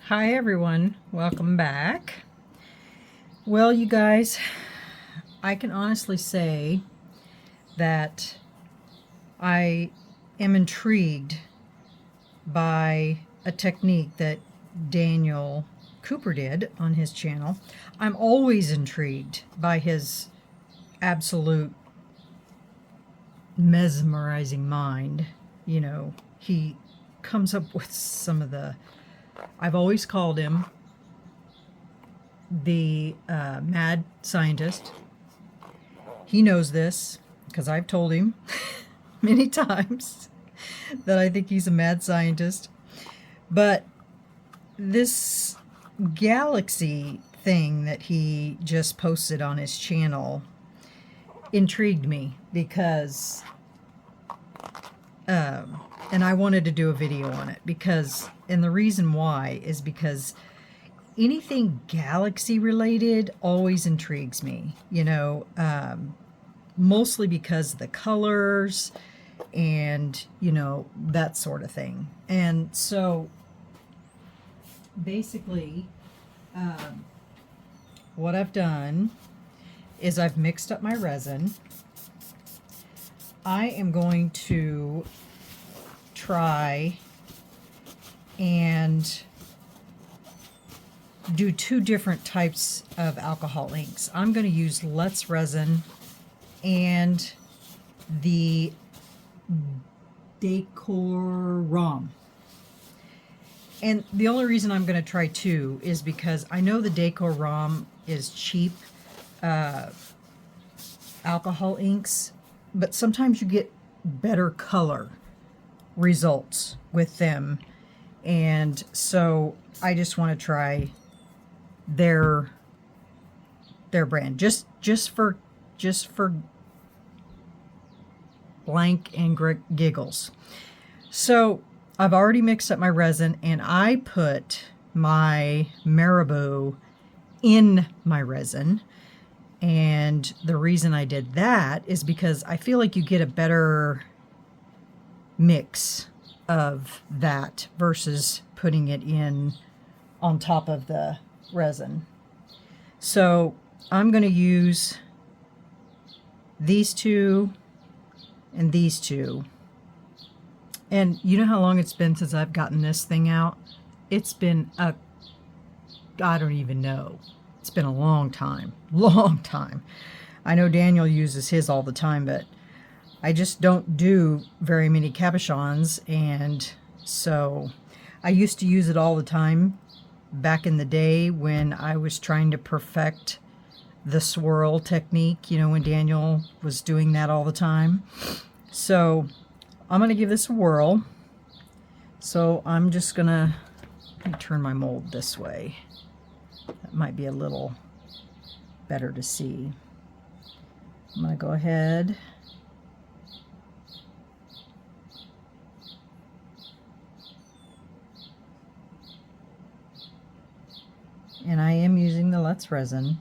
Hi everyone, welcome back. Well, you guys, I can honestly say that I am intrigued by a technique that Daniel Cooper did on his channel. I'm always intrigued by his absolute mesmerizing mind. You know, he comes up with some of the, I've always called him the mad scientist. He knows this because I've told him many times that I think he's a mad scientist. But this galaxy thing that he just posted on his channel intrigued me because, and I wanted to do a video on it because, and the reason why is because anything galaxy related always intrigues me, mostly because of the colors and, that sort of thing. And so basically, what I've done is I've mixed up my resin. I am going to try and do two different types of alcohol inks. I'm going to use Let's Resin and the DecoRom. And the only reason I'm going to try two is because I know the DecoRom is cheap alcohol inks, but sometimes you get better color results with them. And so I just want to try their brand just for blank and giggles. So I've already mixed up my resin and I put my marabu in my resin, and the reason I did that is because I feel like you get a better mix of that versus putting it in on top of the resin. So I'm going to use these two and these two. And you know how long it's been since I've gotten this thing out? It's been I don't even know. It's been a long time. I know Daniel uses his all the time, but I just don't do very many cabochons, and so I used to use it all the time back in the day when I was trying to perfect the swirl technique, when Daniel was doing that all the time. So I'm going to give this a whirl. So I'm just going to turn my mold this way. That might be a little better to see. I'm going to go ahead and I am using the Let's Resin.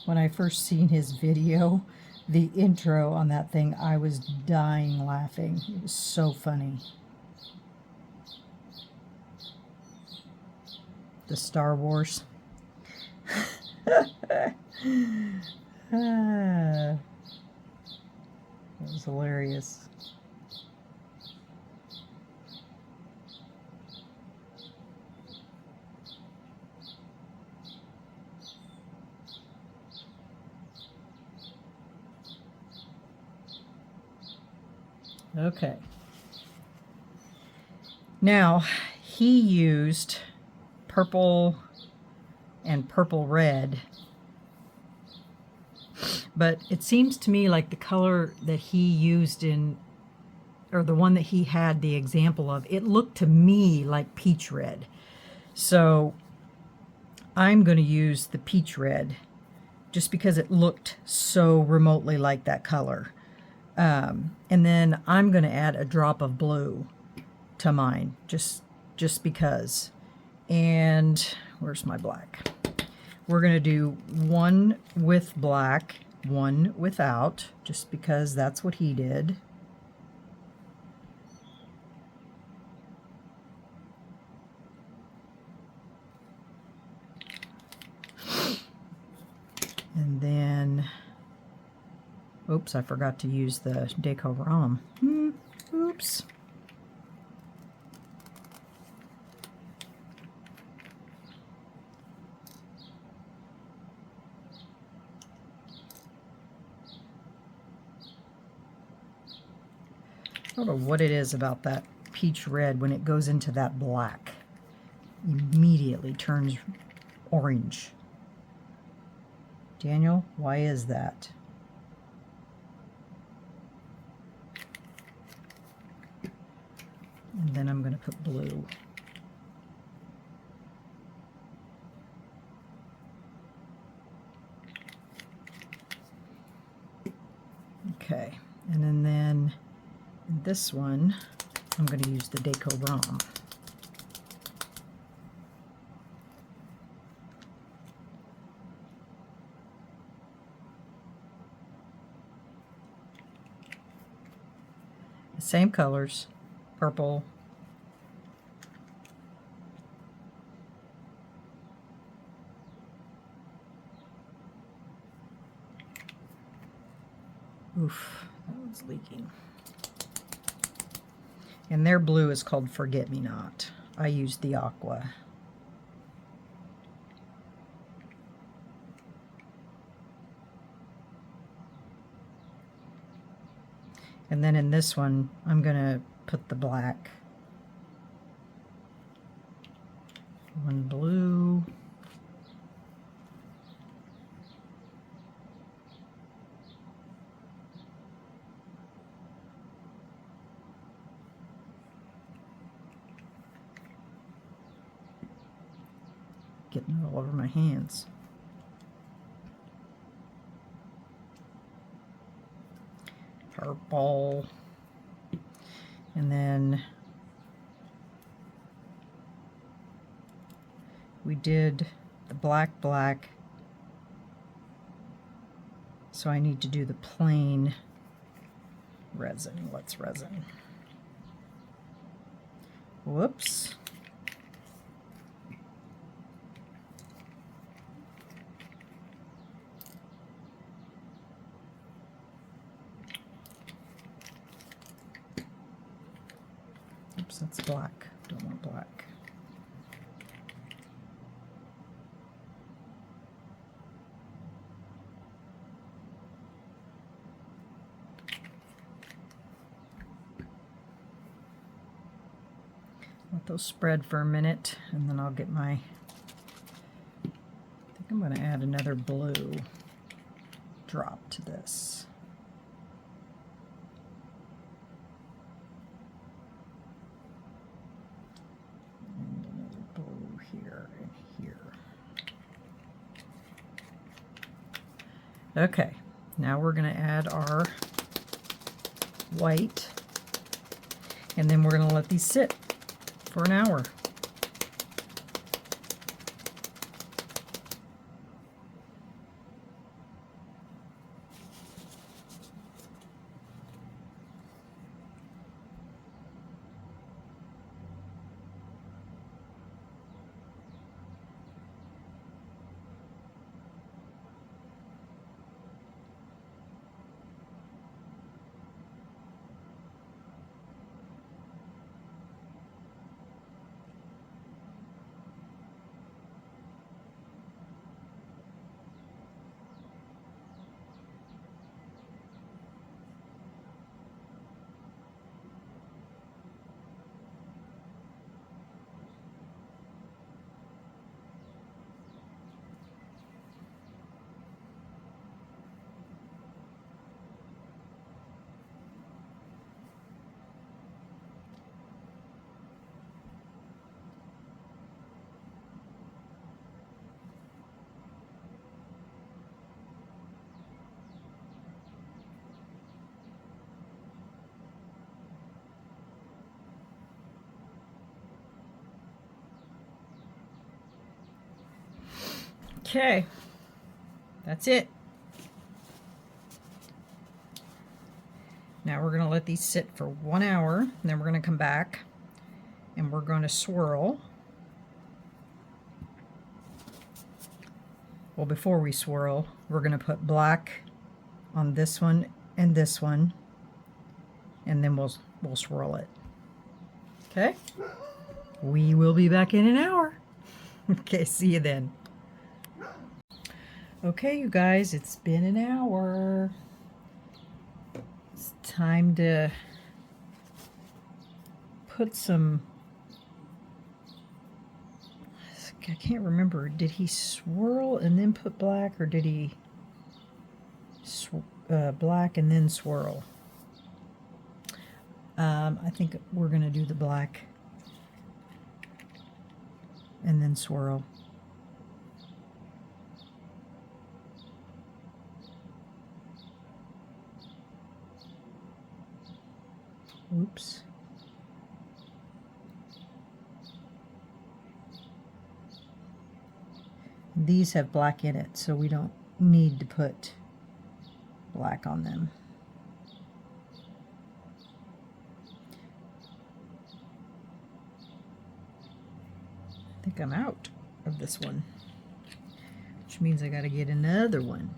When I first seen his video, the intro on that thing, I was dying laughing. It was so funny. The Star Wars. That was hilarious. Okay. Now, he used purple and purple red, but it seems to me like the color that he used in or the one that he had the example of, it looked to me like peach red. So I'm going to use the peach red just because it looked so remotely like that color. And then I'm going to add a drop of blue to mine, just because. And where's my black? We're going to do one with black, one without, just because that's what he did. And then, oops, I forgot to use the DecoRom. Oops. I don't know what it is about that peach red when it goes into that black. Immediately turns orange. Daniel, why is that? And then I'm going to put blue. Okay, and then this one, I'm going to use the DecoRom. Same colors, purple, oof, that one's leaking. And their blue is called Forget Me Not. I used the aqua. And then in this one, I'm going to put the black. One blue. Getting it all over my hands. Purple. And then we did the black, so I need to do the plain resin. What's resin? Whoops. Oops, that's black. Don't want black. Let those spread for a minute, and then I'll get my, I think I'm going to add another blue drop to this. And another blue here and here. Okay, now we're going to add our white, and then we're going to let these sit for an hour. Okay, that's it. Now we're going to let these sit for 1 hour, and then we're going to come back and we're going to swirl. Well, before we swirl, we're going to put black on this one and this one, and then we'll swirl it. Okay? We will be back in an hour. Okay, see you then. Okay, you guys, it's been an hour. It's time to put some, I can't remember, did he swirl and then put black, or did he black and then swirl? I think we're going to do the black and then swirl. Oops. These have black in it, so we don't need to put black on them. I think I'm out of this one, which means I got to get another one.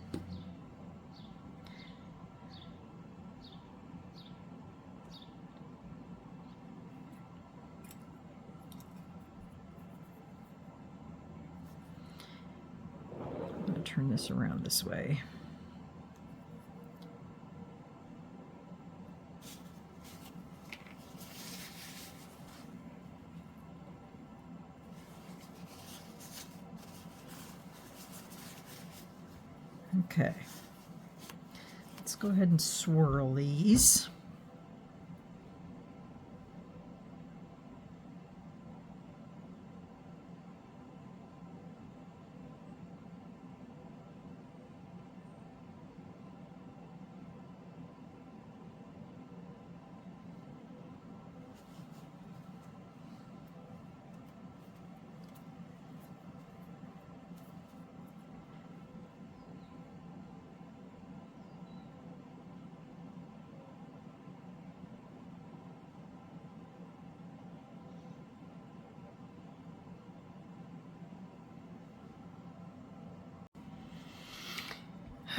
I'm going to turn this around this way. Okay, let's go ahead and swirl these.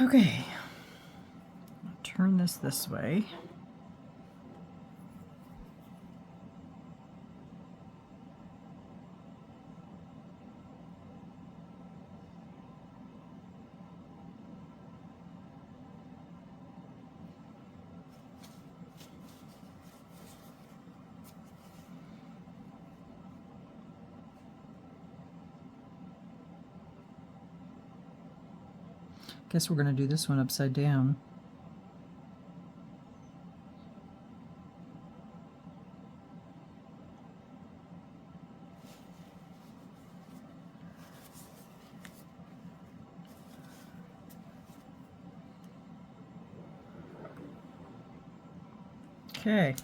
Okay, I'll turn this way. Guess we're going to do this one upside down. Okay.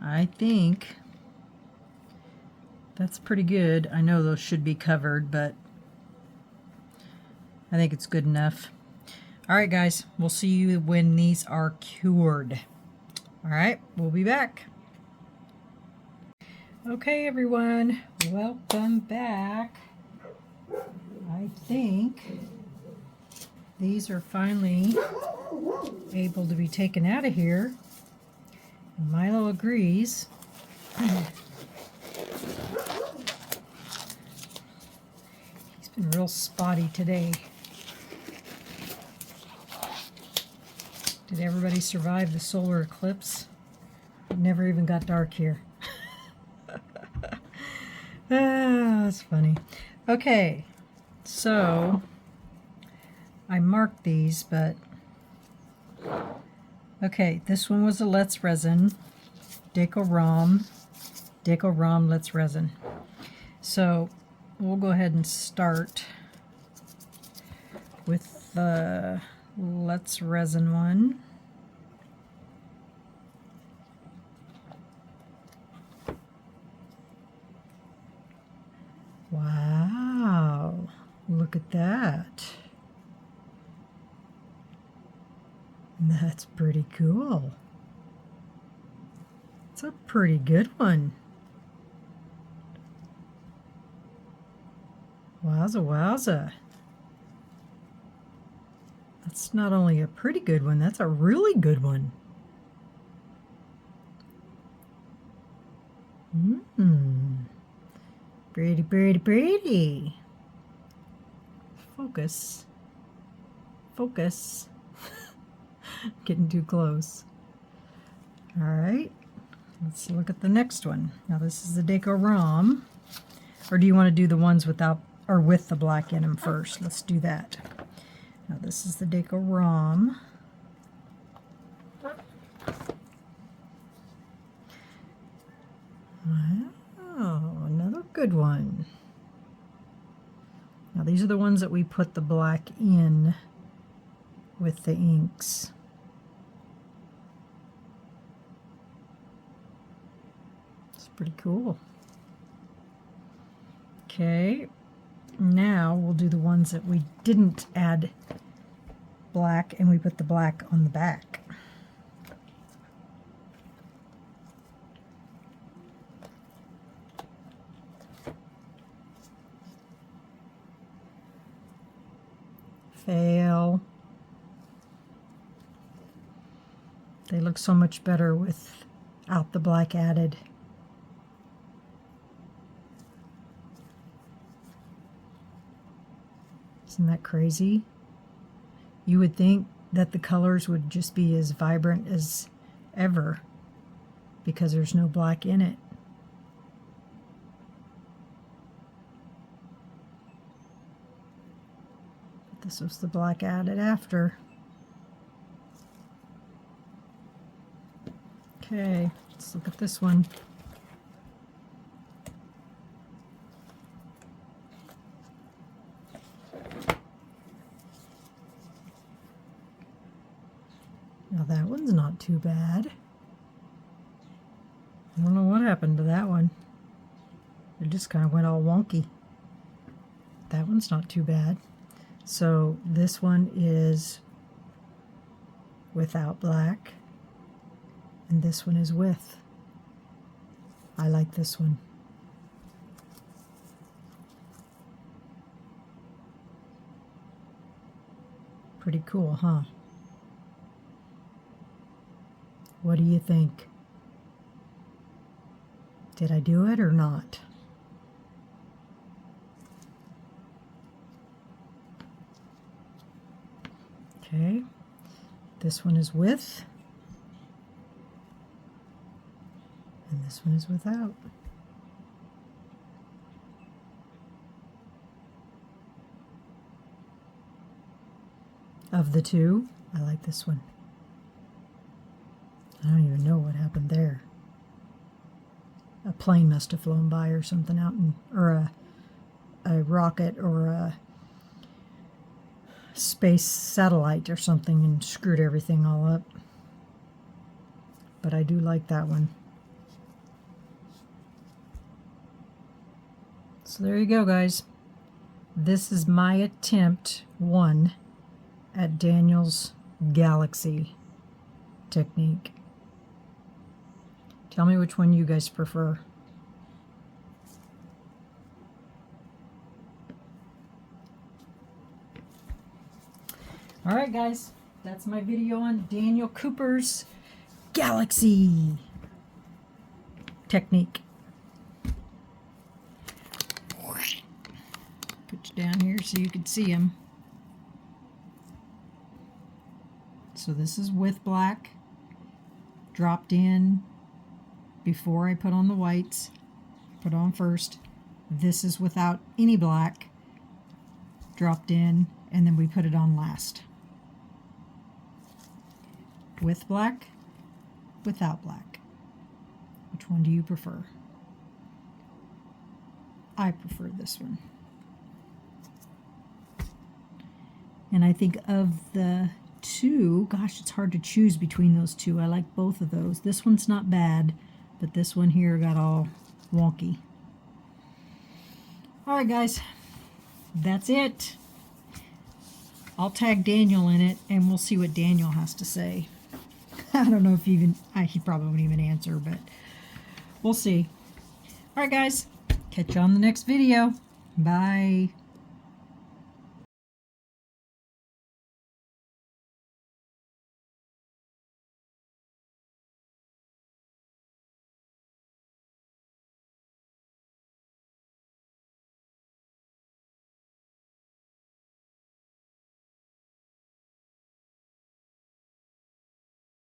I think that's pretty good. I know those should be covered, but I think it's good enough. All right, guys, we'll see you when these are cured. All right, we'll be back. Okay, everyone, welcome back. I think these are finally able to be taken out of here. Milo agrees. He's been real spotty today. Did everybody survive the solar eclipse? It never even got dark here. That's funny. Okay, so I marked these, but okay, this one was a Let's Resin, DecoRom Let's Resin. So we'll go ahead and start with the Let's Resin one. look at that. That's pretty cool. It's a pretty good one. Wowza, wowza. That's not only a pretty good one, that's a really good one. Pretty, pretty, pretty. Focus. Focus. Getting too close. All right, let's look at the next one. Now this is the DecoRom. Or do you want to do the ones without or with the black in them first? Let's do that. Now this is the DecoRom. Wow, another good one. Now these are the ones that we put the black in with the inks. It's pretty cool. Okay, now we'll do the ones that we didn't add black and we put the black on the back. Fail. They look so much better without the black added. Isn't that crazy? You would think that the colors would just be as vibrant as ever because there's no black in it. But this was the black added after. Okay, let's look at this one. Now that one's not too bad. I don't know what happened to that one. It just kind of went all wonky. That one's not too bad. So this one is without black, and this one is with. I like this one. Pretty cool, huh? What do you think? Did I do it or not? Okay, this one is with, and this one is without. Of the two, I like this one. I don't even know what happened there. A plane must have flown by or something out in, or a rocket or a space satellite or something and screwed everything all up. But I do like that one. So there you go, guys. This is my attempt, one, at Daniel's Galaxy technique. Tell me which one you guys prefer. All right, guys, that's my video on Daniel Cooper's Galaxy technique. Put you down here so you can see him. So this is with black, dropped in before I put on the whites, put on first. This is without any black, dropped in, and then we put it on last. With black, without black. Which one do you prefer? I prefer this one. And I think of the two, gosh, it's hard to choose between those two. I like both of those. This one's not bad, but this one here got all wonky. All right, guys, that's it. I'll tag Daniel in it, and we'll see what Daniel has to say. I don't know if he probably won't even answer, but we'll see. All right, guys. Catch you on the next video. Bye.